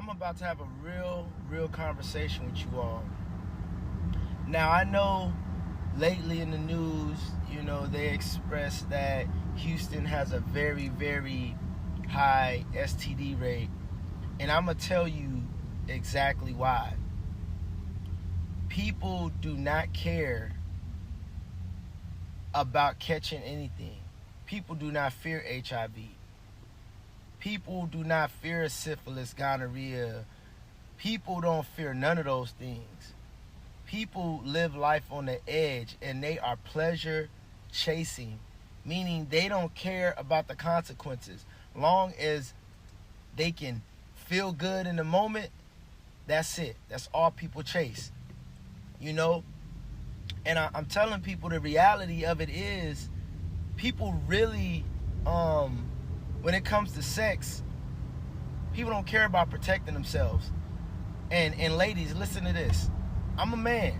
I'm about to have a real conversation with you all. Now, I know lately in the news, they expressed that Houston has a very high STD rate. And I'm going to tell you exactly why. People do not care about catching anything. People do not fear HIV. People do not fear syphilis, gonorrhea. People don't fear none of those things. People live life on the edge and they are pleasure chasing, meaning they don't care about the consequences. Long as they can feel good in the moment, that's it. That's all people chase. And I'm telling people the reality of it is people really, when it comes to sex, people don't care about protecting themselves. And ladies, listen to this. I'm a man.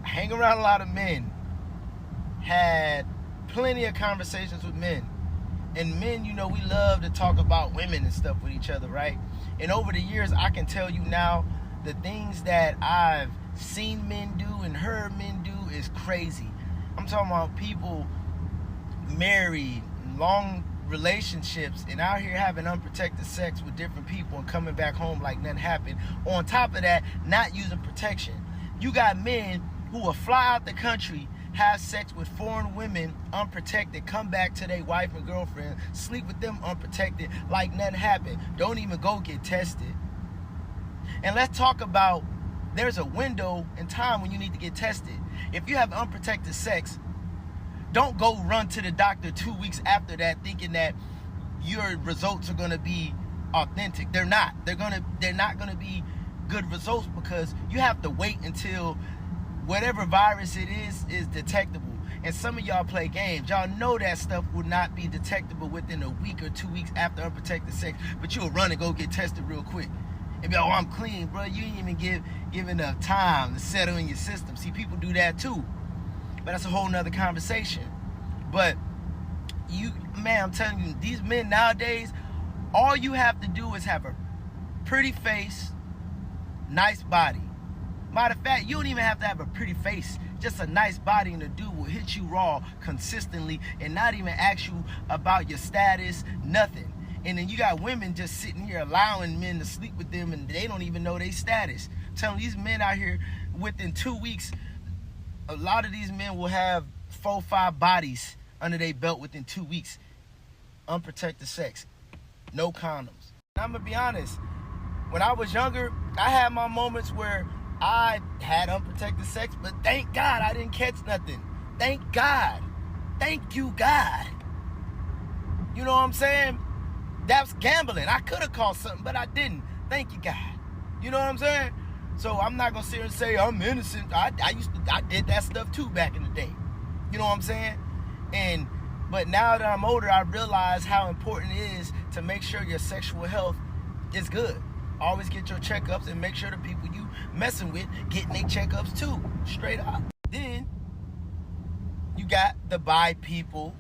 I hang around a lot of men. Had plenty of conversations with men. And men, we love to talk about women and stuff with each other, right? And over the years, I can tell you now, the things that I've seen men do and heard men do is crazy. I'm talking about people married, long relationships, and out here having unprotected sex with different people and coming back home like nothing happened. On top of that, not using protection. You got men who will fly out the country, have sex with foreign women unprotected, come back to their wife and girlfriend, sleep with them unprotected like nothing happened. Don't even go get tested. And let's talk about, there's a window in time when you need to get tested. If you have unprotected sex, don't go run to the doctor 2 weeks after that thinking that your results are going to be authentic. They're not. They're not going to be good results because you have to wait until whatever virus it is detectable. And some of y'all play games. Y'all know that stuff will not be detectable within a week or 2 weeks after unprotected sex, but you'll run and go get tested real quick. And be like, oh, I'm clean, bro. You didn't even give enough time to settle in your system. See, people do that too. But that's a whole nother conversation. But I'm telling you, these men nowadays, all you have to do is have a pretty face, nice body. Matter of fact, you don't even have to have a pretty face. Just a nice body, and the dude will hit you raw consistently and not even ask you about your status, nothing. And then you got women just sitting here allowing men to sleep with them and they don't even know their status. I'm telling these men out here, within 2 weeks, a lot of these men will have 4-5 bodies under their belt within 2 weeks. Unprotected sex. No condoms. And I'm going to be honest. When I was younger, I had my moments where I had unprotected sex, but thank God I didn't catch nothing. Thank God. Thank you, God. You know what I'm saying? That's gambling. I could have caught something, but I didn't. Thank you, God. You know what I'm saying? So I'm not gonna sit here and say I'm innocent. I did that stuff too back in the day. You know what I'm saying? But now that I'm older, I realize how important it is to make sure your sexual health is good. Always get your checkups and make sure the people you messing with getting their checkups too. Straight up. Then you got the bi people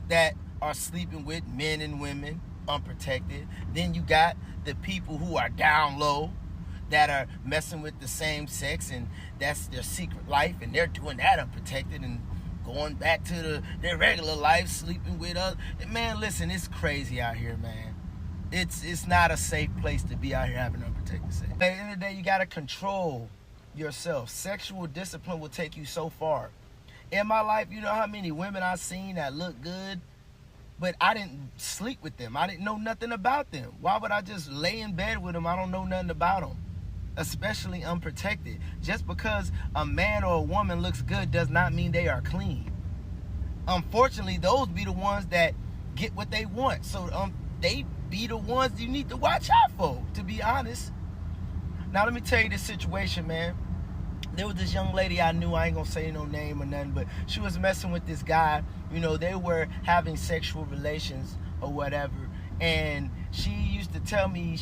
that are sleeping with men and women unprotected. Then you got the people who are down low that are messing with the same sex and that's their secret life and they're doing that unprotected and going back to their regular life, sleeping with others. Man, listen, it's crazy out here, man. It's not a safe place to be out here having unprotected sex. At the end of the day, you got to control yourself. Sexual discipline will take you so far. In my life, you know how many women I've seen that look good, but I didn't sleep with them. I didn't know nothing about them. Why would I just lay in bed with them? I don't know nothing about them, especially unprotected. Just because a man or a woman looks good does not mean they are clean. Unfortunately, those be the ones that get what they want. So they be the ones you need to watch out for, to be honest. Now, let me tell you this situation, man. There was this young lady I knew, I ain't gonna say no name or nothing, but she was messing with this guy. They were having sexual relations or whatever. And she used to tell me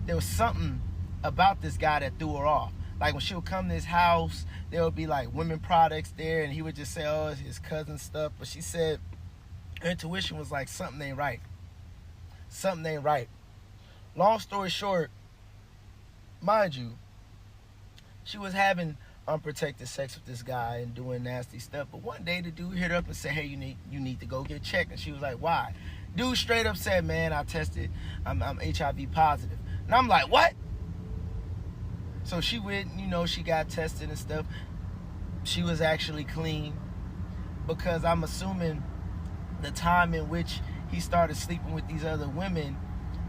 there was something about this guy that threw her off. Like when she would come to his house, there would be like women products there, and he would just say, oh, it's his cousin stuff. But she said her intuition was like, something ain't right. Something ain't right. Long story short, mind you, she was having unprotected sex with this guy and doing nasty stuff. But one day the dude hit her up and said, hey, you need to go get checked. And she was like, why? Dude straight up said, man, I tested, I'm HIV positive. And I'm like, what? So she went, she got tested and stuff. She was actually clean, because I'm assuming the time in which he started sleeping with these other women,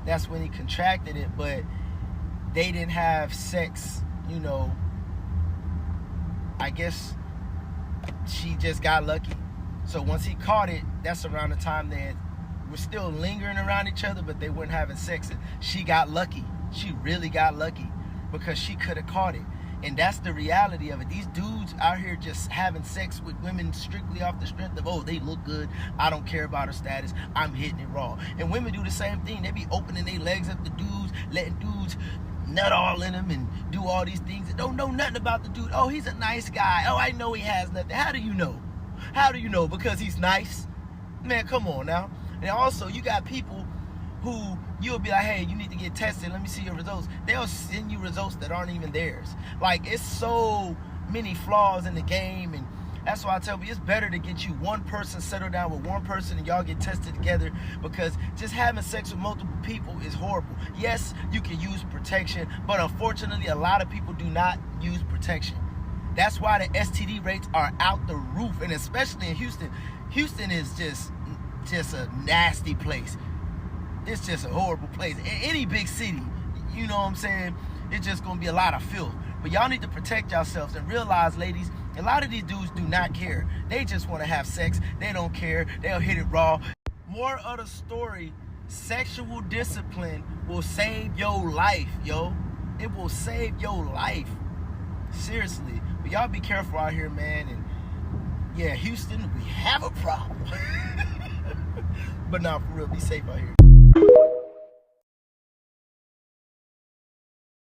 that's when he contracted it. But they didn't have sex, I guess she just got lucky. So once he caught it, that's around the time they were still lingering around each other, but they weren't having sex. And she got lucky. She really got lucky, because she could have caught it. And that's the reality of it. These dudes out here just having sex with women strictly off the strength of, oh, they look good, I don't care about her status, I'm hitting it raw. And women do the same thing. They be opening their legs up to dudes, letting dudes nut all in them and do all these things that don't know nothing about the dude. Oh, he's a nice guy. Oh, I know he has nothing. How do you know? How do you know? Because he's nice? Man, come on now. And also, you got people who you'll be like, hey, you need to get tested, let me see your results. They'll send you results that aren't even theirs. Like, it's so many flaws in the game, and that's why I tell you, it's better to get you one person, settle down with one person, and y'all get tested together, because just having sex with multiple people is horrible. Yes, you can use protection, but unfortunately, a lot of people do not use protection. That's why the STD rates are out the roof, and especially in Houston. Houston is just a nasty place. It's just a horrible place. In any big city, you know what I'm saying, it's just going to be a lot of filth. But y'all need to protect yourselves and realize, ladies, a lot of these dudes do not care. They just want to have sex. They don't care. They'll hit it raw. More of the story, sexual discipline will save your life, yo. It will save your life. Seriously. But y'all be careful out here, man. And yeah, Houston, we have a problem. But nah, for real, be safe out here.